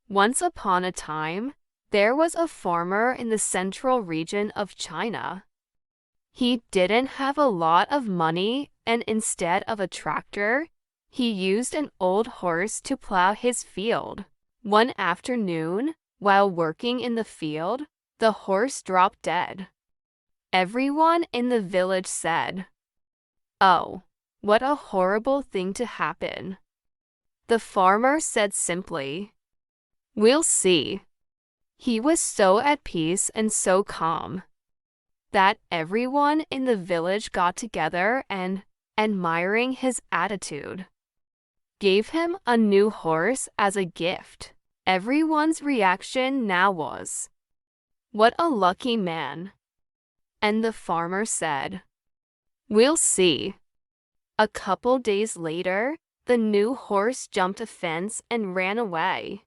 Once upon a time, there was a farmer in the central region of China. He didn't have a lot of money, and instead of a tractor, he used an old horse to plow his field. One afternoon, while working in the field, the horse dropped dead. Everyone in the village said, "Oh, what a horrible thing to happen." The farmer said simply, "We'll see." He was so at peace and so calm that everyone in the village got together and, admiring his attitude, gave him a new horse as a gift. Everyone's reaction now was, "What a lucky man." And the farmer said, "We'll see." A couple days later, the new horse jumped a fence and ran away.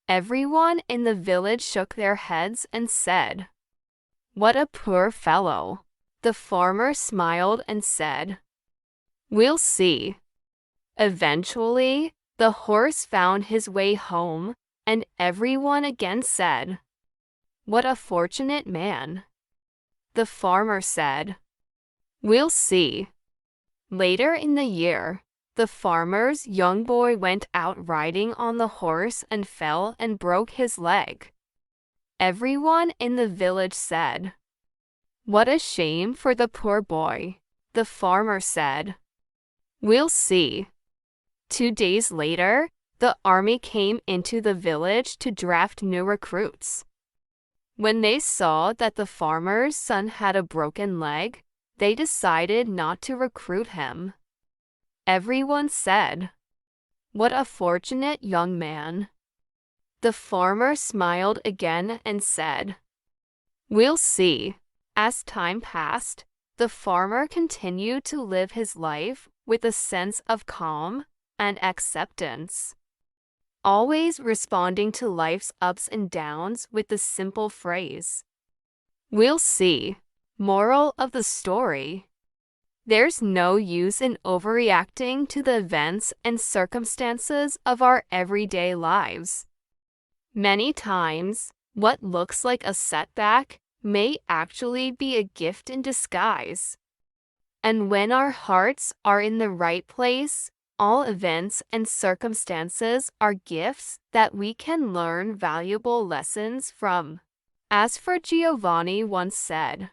Everyone in the village shook their heads and said, "What a poor fellow." The farmer smiled and said, "We'll see." Eventually, the horse found his way home, and everyone again said, "What a fortunate man." The farmer said, "We'll see." Later in the year, the farmer's young boy went out riding on the horse and fell and broke his leg. Everyone in the village said, "What a shame for the poor boy." The farmer said, "We'll see." 2 days later, the army came into the village to draft new recruits. When they saw that the farmer's son had a broken leg, they decided not to recruit him. Everyone said, "What a fortunate young man." The farmer smiled again and said, "We'll see." As time passed, the farmer continued to live his life with a sense of calm and acceptance, always responding to life's ups and downs with the simple phrase, "We'll see." Moral of the story: there's no use in overreacting to the events and circumstances of our everyday lives. Many times, what looks like a setback may actually be a gift in disguise. And when our hearts are in the right place, all events and circumstances are gifts that we can learn valuable lessons from. As for Giovanni once said,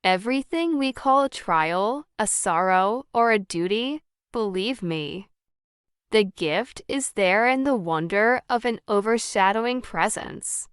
"Everything we call a trial, a sorrow, or a duty, believe me, the gift is there in the wonder of an overshadowing presence."